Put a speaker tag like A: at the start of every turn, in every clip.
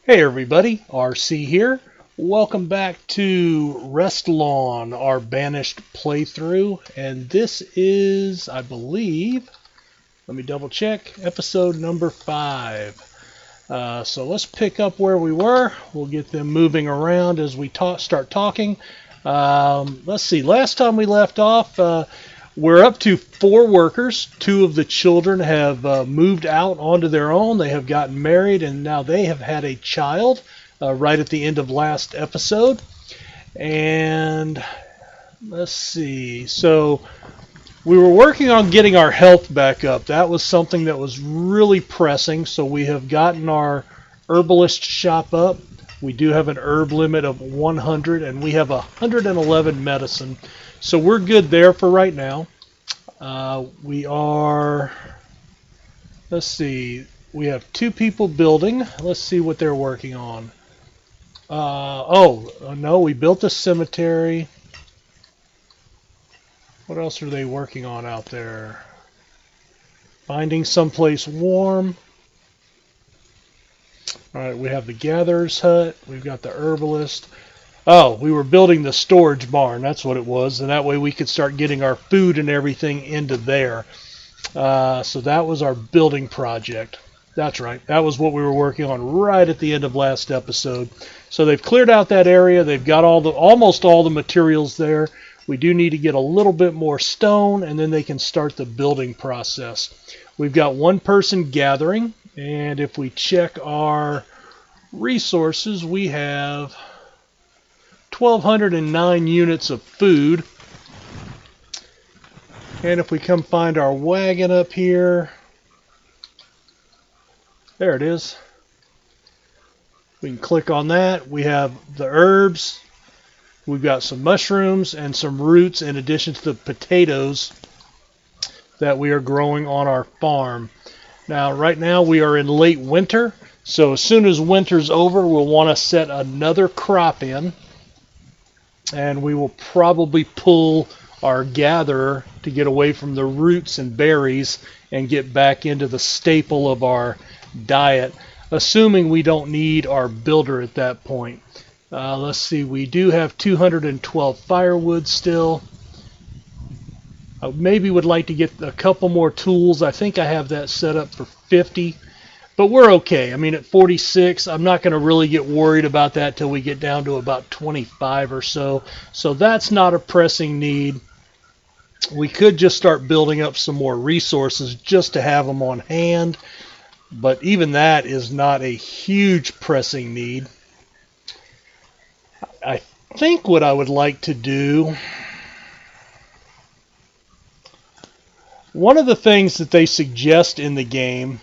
A: Hey everybody, RC here. Welcome back to Restlawn, our Banished playthrough, and this is, I believe, let me double check, episode number 5. So let's pick up where we were. We'll get them moving around as we start talking. Let's see, last time we left off, we're up to 4 workers. 2 of the children have moved out onto their own. They have gotten married, and now they have had a child right at the end of last episode. And let's see. So we were working on getting our health back up. That was something that was really pressing. So we have gotten our herbalist shop up. We do have an herb limit of 100, and we have 111 medicine. So we're good there for right now. We are, let's see, we have 2 people building. Let's see what they're working on. No, we built a cemetery. What else are they working on out there? Finding someplace warm. Alright, we have the gatherer's hut. We've got the herbalist. Oh, we were building the storage barn. That's what it was. And that way we could start getting our food and everything into there. So that was our building project. That's right. That was what we were working on right at the end of last episode. So they've cleared out that area. They've got almost all the materials there. We do need to get a little bit more stone, and then they can start the building process. We've got 1 person gathering, and if we check our resources, we have 1,209 units of food. And if we come find our wagon up here, there it is. We can click on that. We have the herbs. We've got some mushrooms and some roots in addition to the potatoes that we are growing on our farm. Now, right now we are in late winter. So as soon as winter's over, we'll want to set another crop in. And we will probably pull our gatherer to get away from the roots and berries and get back into the staple of our diet, assuming we don't need our builder at that point. Let's see, we do have 212 firewood still. I maybe would like to get a couple more tools. I think I have that set up for 50. But we're okay. I mean, at 46, I'm not going to really get worried about that till we get down to about 25 or so. So that's not a pressing need. We could just start building up some more resources just to have them on hand. But even that is not a huge pressing need. I think what I would like to do... One of the things that they suggest in the game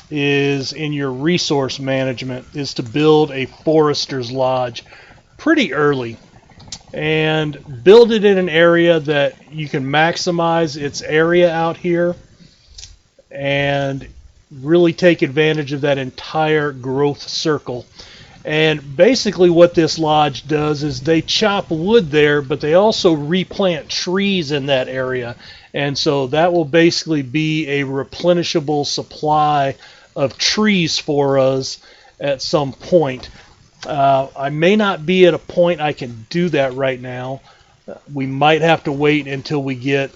A: is in your resource management is to build a forester's lodge pretty early and build it in an area that you can maximize its area out here and really take advantage of that entire growth circle. And basically what this lodge does is they chop wood there, but they also replant trees in that area. And so that will basically be a replenishable supply of trees for us at some point. I may not be at a point I can do that right now. We might have to wait until we get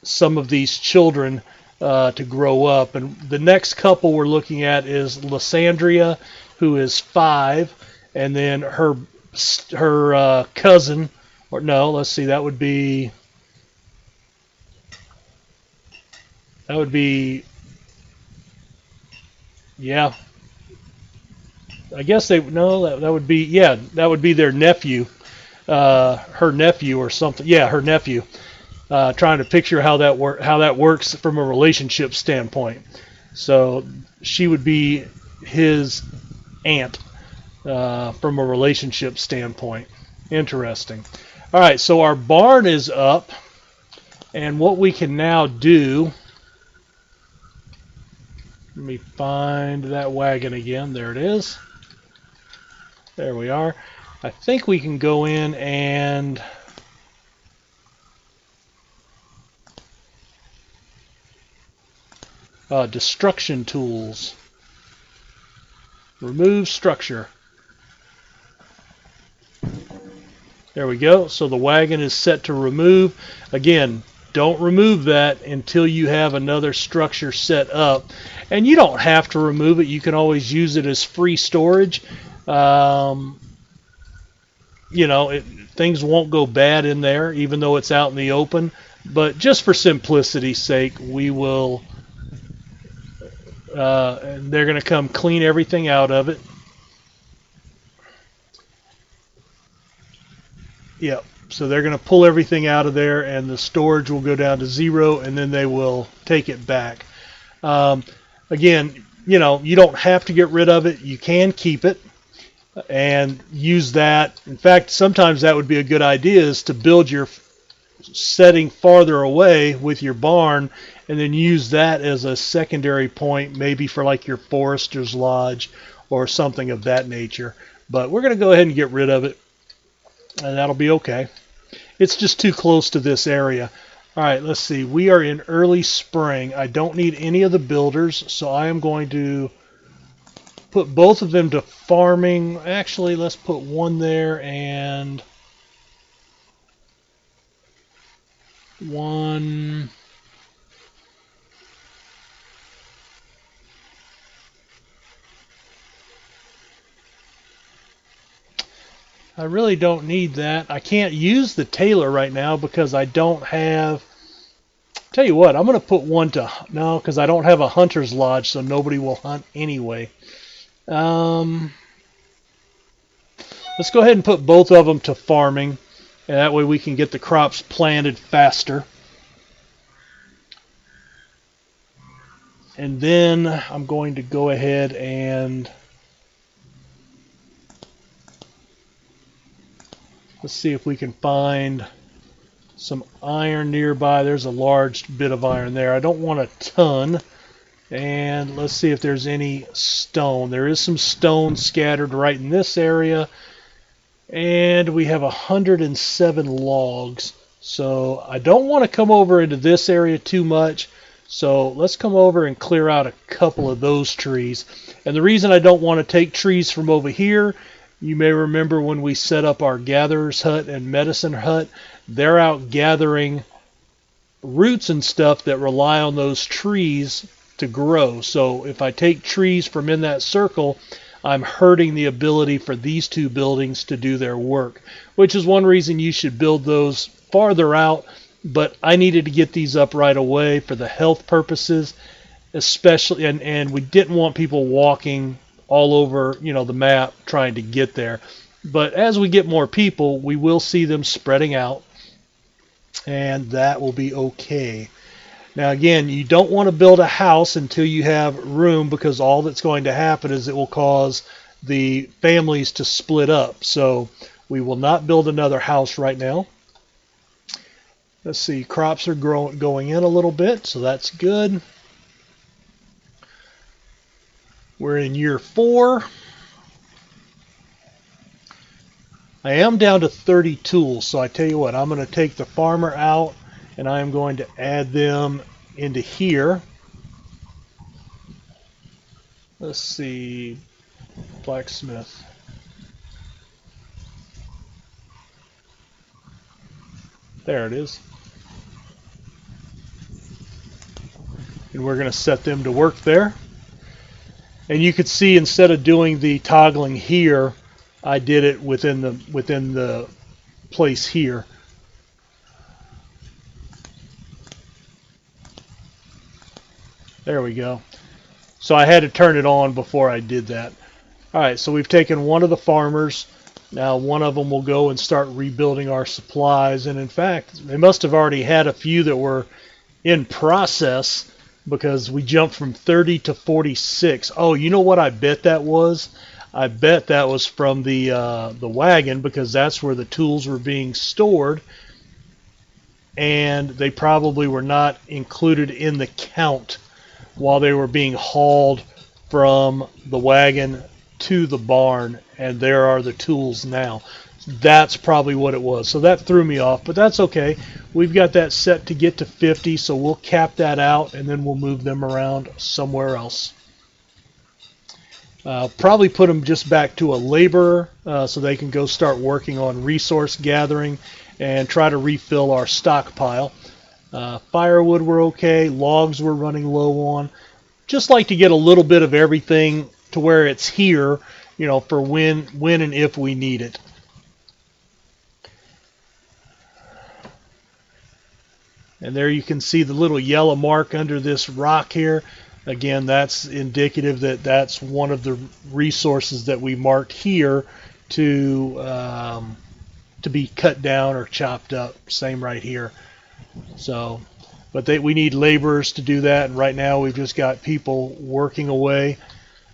A: some of these children to grow up. And the next couple we're looking at is Lysandria, who is 5, and then her cousin, or no, let's see, that would be, yeah, I guess that would be, yeah, that would be their nephew, her nephew or something, yeah, her nephew. Trying to picture how that works from a relationship standpoint. So she would be his aunt from a relationship standpoint. Interesting. All right, so our barn is up, and what we can now do, let me find that wagon again. There it is. There we are. I think we can go in and destruction tools. Remove structure. There we go. So the wagon is set to remove. Again, don't remove that until you have another structure set up. And you don't have to remove it. You can always use it as free storage. You know, things won't go bad in there, even though it's out in the open. But just for simplicity's sake, we will. They're going to come clean everything out of it. Yep. So they're going to pull everything out of there, and the storage will go down to 0, and then they will take it back. Again, you know, you don't have to get rid of it. You can keep it and use that. In fact, sometimes that would be a good idea, is to build your setting farther away with your barn, and then use that as a secondary point, maybe for like your forester's lodge or something of that nature. But we're going to go ahead and get rid of it, and that'll be okay. It's just too close to this area. All right, let's see. We are in early spring. I don't need any of the builders, so I am going to put both of them to farming. Actually, let's put one there and one. I really don't need that. I can't use the tailor right now because I don't have... Tell you what, I'm going to put one to... No, because I don't have a hunter's lodge, so nobody will hunt anyway. Let's go ahead and put both of them to farming, and that way we can get the crops planted faster. And then I'm going to go ahead and... Let's see if we can find some iron nearby. There's a large bit of iron there. I don't want a ton. And let's see if there's any stone. There is some stone scattered right in this area. And we have 107 logs. So I don't want to come over into this area too much. So let's come over and clear out a couple of those trees. And the reason I don't want to take trees from over here, you may remember when we set up our gatherer's hut and medicine hut, they're out gathering roots and stuff that rely on those trees to grow. So if I take trees from in that circle, I'm hurting the ability for these two buildings to do their work, which is one reason you should build those farther out. But I needed to get these up right away for the health purposes, especially, and we didn't want people walking all over, you know, the map trying to get there. But as we get more people, we will see them spreading out, and that will be okay. Now again, you don't want to build a house until you have room, because all that's going to happen is it will cause the families to split up. So we will not build another house right now. Let's see, crops are going in a little bit, so that's good. We're in year 4. I am down to 30 tools, so I tell you what, I'm going to take the farmer out and I am going to add them into here. Let's see, blacksmith. There it is. And we're going to set them to work there. And you could see, instead of doing the toggling here, I did it within the place here. There we go. So I had to turn it on before I did that. All right, so we've taken one of the farmers. Now one of them will go and start rebuilding our supplies. And in fact, they must have already had a few that were in process, because we jumped from 30 to 46. Oh, you know what I bet that was? I bet that was from the wagon, because that's where the tools were being stored, and they probably were not included in the count while they were being hauled from the wagon to the barn, and there are the tools now. That's probably what it was. So that threw me off, but that's okay. We've got that set to get to 50, so we'll cap that out, and then we'll move them around somewhere else. Probably put them just back to a laborer so they can go start working on resource gathering and try to refill our stockpile. Firewood we're okay. Logs we're running low on. Just like to get a little bit of everything to where it's here, for when and if we need it. And there you can see the little yellow mark under this rock here. Again, that's indicative that that's one of the resources that we marked here to be cut down or chopped up. Same right here. So, but we need laborers to do that, and right now we've just got people working away.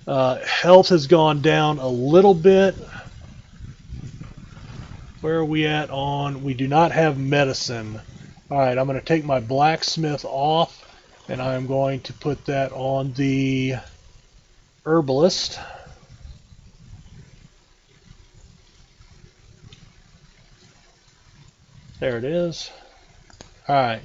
A: Health has gone down a little bit. Where are we at on? We do not have medicine. Alright, I'm going to take my blacksmith off, and I'm going to put that on the herbalist. There it is. Alright.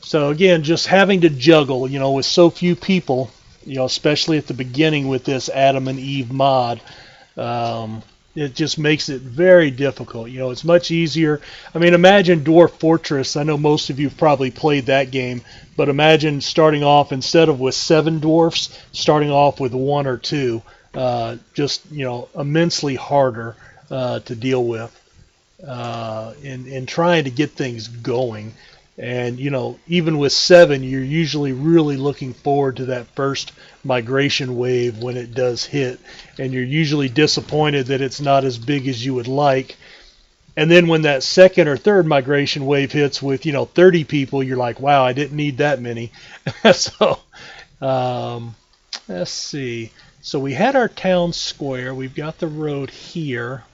A: So again, just having to juggle, with so few people, especially at the beginning with this Adam and Eve mod, it just makes it very difficult. It's much easier. I mean, imagine Dwarf Fortress. I know most of you have probably played that game, but imagine starting off, instead of with 7 dwarfs, starting off with 1 or 2. Just, immensely harder to deal with in trying to get things going. And, even with 7, you're usually really looking forward to that first migration wave when it does hit. And you're usually disappointed that it's not as big as you would like. And then when that second or third migration wave hits with, 30 people, you're like, wow, I didn't need that many. So, let's see. So we had our town square. We've got the road here.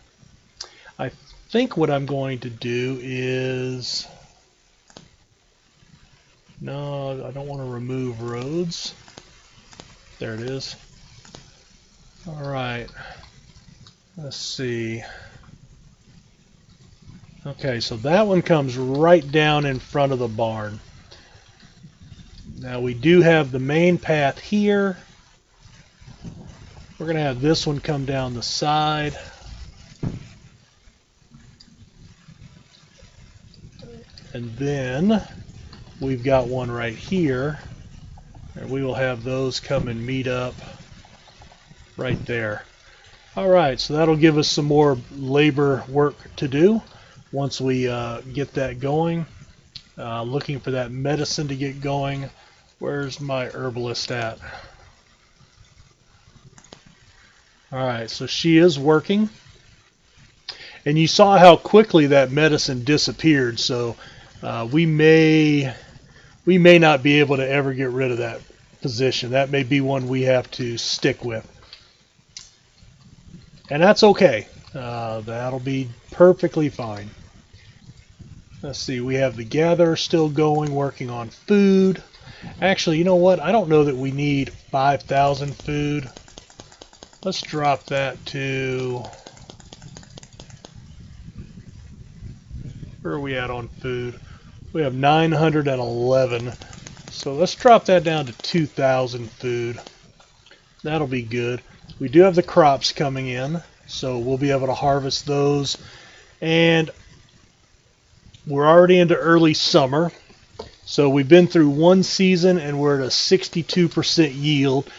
A: I think what I'm going to do is... No, I don't want to remove roads. There it is. Alright. Let's see. Okay, so that one comes right down in front of the barn. Now we do have the main path here. We're going to have this one come down the side. And then we've got one right here, and we will have those come and meet up right there. Alright, so that'll give us some more labor work to do once we get that going. Looking for that medicine to get going. Where's my herbalist at? Alright, so she is working. And you saw how quickly that medicine disappeared, so we may not be able to ever get rid of that position. That may be one we have to stick with. And that's okay. That'll be perfectly fine. Let's see, we have the gatherer still going, working on food. Actually, you know what? I don't know that we need 5,000 food. Let's drop that to... Where are we at on food? We have 911. So let's drop that down to 2,000 food. That'll be good. We do have the crops coming in, so we'll be able to harvest those. And we're already into early summer. So we've been through one season and we're at a 62% yield.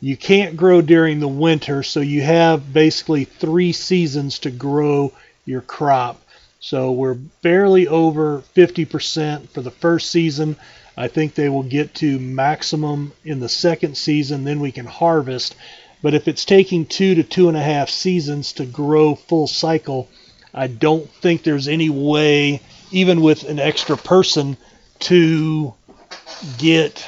A: You can't grow during the winter, so you have basically 3 seasons to grow your crop. So we're barely over 50% for the first season. I think they will get to maximum in the second season, then we can harvest. But if it's taking 2 to 2.5 seasons to grow full cycle, I don't think there's any way, even with an extra person, to get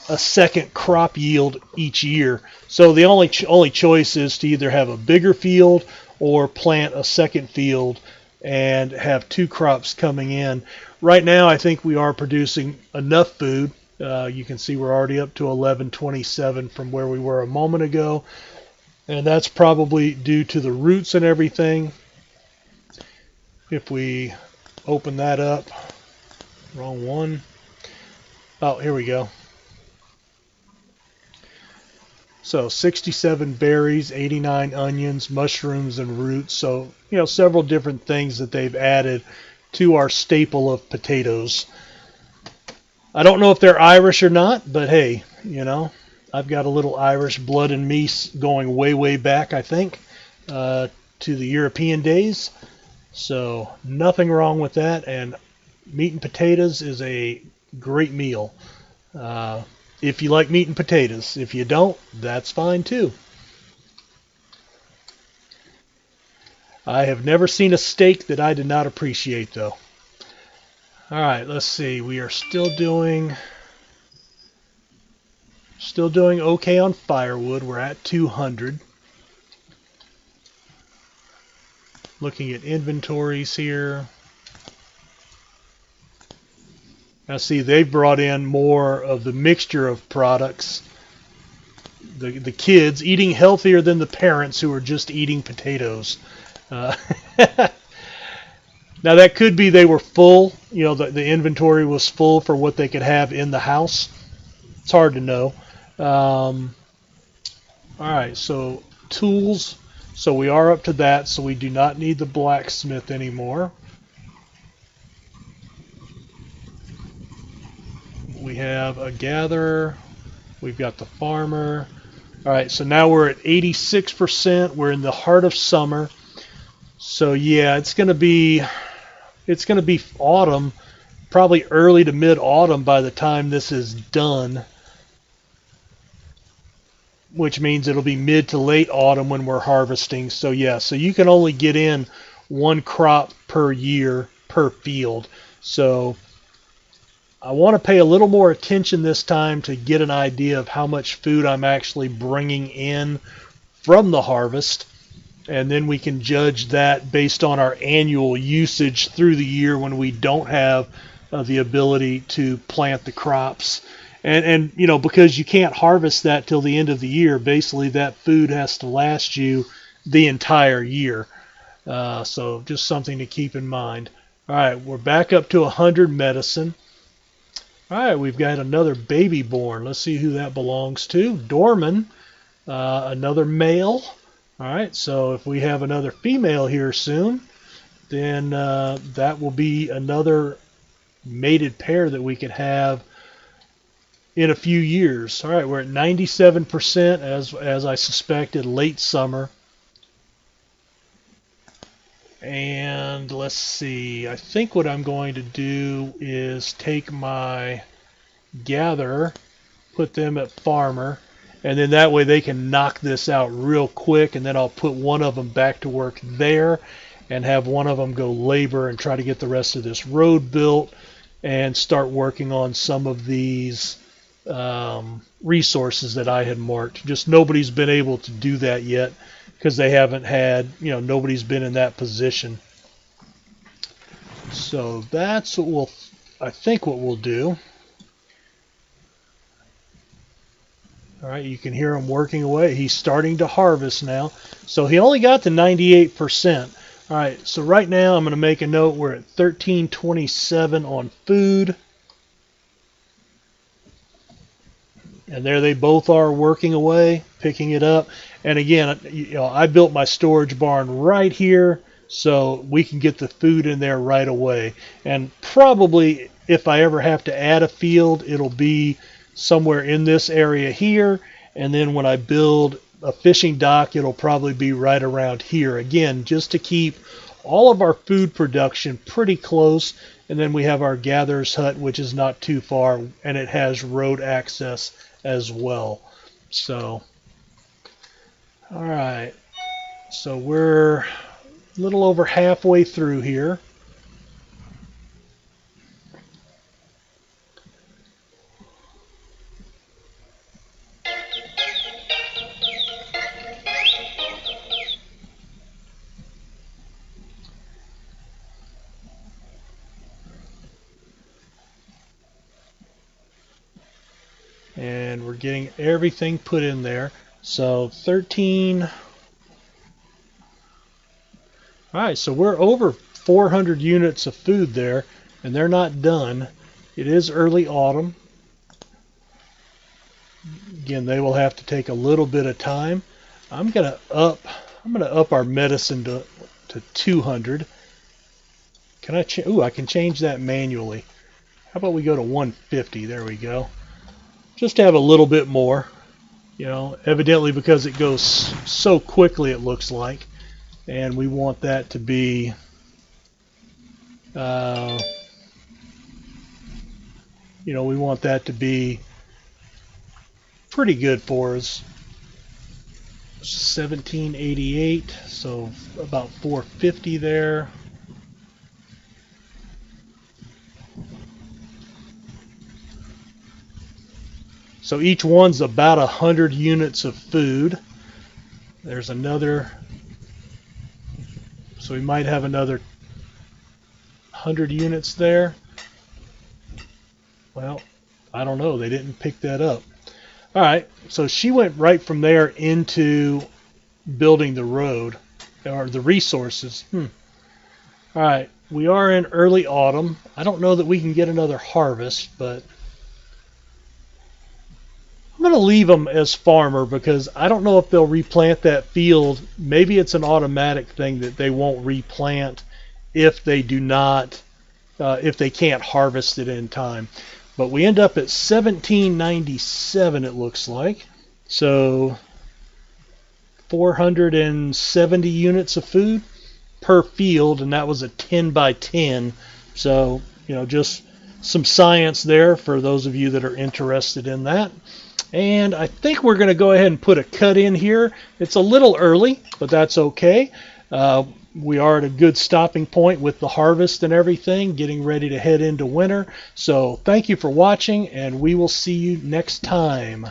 A: a second crop yield each year. So the only choice is to either have a bigger field or plant a second field and have 2 crops coming in. Right now I think we are producing enough food. You can see we're already up to 1127 from where we were a moment ago, and that's probably due to the roots and everything. If we open that up, wrong one. Oh, here we go. So 67 berries, 89 onions, mushrooms, and roots. So, several different things that they've added to our staple of potatoes. I don't know if they're Irish or not, but hey, I've got a little Irish blood in me going way, way back, I think, to the European days. So nothing wrong with that. And meat and potatoes is a great meal. If you like meat and potatoes. If you don't, that's fine too. I have never seen a steak that I did not appreciate, though. All right, let's see. We are still doing okay on firewood. We're at 200. Looking at inventories here. Now see, they've brought in more of the mixture of products. The kids eating healthier than the parents who are just eating potatoes. Uh, Now that could be they were full, the inventory was full for what they could have in the house. It's hard to know. All right, so tools. So we are up to that, so we do not need the blacksmith anymore. We have a gatherer. We've got the farmer. All right, so now we're at 86%. We're in the heart of summer. So yeah, it's going to be autumn, probably early to mid-autumn by the time this is done, which means it'll be mid to late autumn when we're harvesting. So yeah, so you can only get in one crop per year per field. So I want to pay a little more attention this time to get an idea of how much food I'm actually bringing in from the harvest. And then we can judge that based on our annual usage through the year when we don't have the ability to plant the crops. And because you can't harvest that till the end of the year, basically that food has to last you the entire year. So just something to keep in mind. All right, we're back up to 100 medicine. All right, we've got another baby born. Let's see who that belongs to. Dorman, another male. All right, so if we have another female here soon, then that will be another mated pair that we could have in a few years. All right, we're at 97% as I suspected, late summer. And let's see, I think what I'm going to do is take my gatherer, put them at farmer, and then that way they can knock this out real quick, and then I'll put one of them back to work there and have one of them go labor and try to get the rest of this road built and start working on some of these resources that I had marked. Just nobody's been able to do that yet because they haven't had, nobody's been in that position. So that's what I think what we'll do. All right, you can hear him working away. He's starting to harvest now. So he only got to 98%. All right, so right now I'm going to make a note. We're at 1327 on food. And there they both are working away, picking it up. And again, I built my storage barn right here so we can get the food in there right away. And probably if I ever have to add a field, it'll be somewhere in this area here, and then when I build a fishing dock, it'll probably be right around here again, just to keep all of our food production pretty close. And then we have our gatherer's hut, which is not too far, and it has road access as well. So all right, so we're a little over halfway through here. And we're getting everything put in there. So 13. All right, so we're over 400 units of food there, and they're not done. It is early autumn. Again, they will have to take a little bit of time. I'm gonna up our medicine to 200. Can I ooh, I can change that manually. How about we go to 150? There we go. Just to have a little bit more. You know, evidently because it goes so quickly, it looks like, and we want that to be you know, we want that to be pretty good for us. 1788, so about 450 there. So each one's about 100 units of food. There's another, so we might have another 100 units there. Well, I don't know. They didn't pick that up. All right, so she went right from there into building the road, or the resources. All right, we are in early autumn. I don't know that we can get another harvest, but I'm going to leave them as farmer because I don't know if they'll replant that field. Maybe it's an automatic thing that they won't replant if they do not, if they can't harvest it in time. But we end up at 1797, it looks like. So 470 units of food per field, and that was a 10 by 10. So, you know, just some science there for those of you that are interested in that. And I think we're going to go ahead and put a cut in here. It's a little early, but that's okay. We are at a good stopping point with the harvest and everything, getting ready to head into winter. So thank you for watching, and we will see you next time.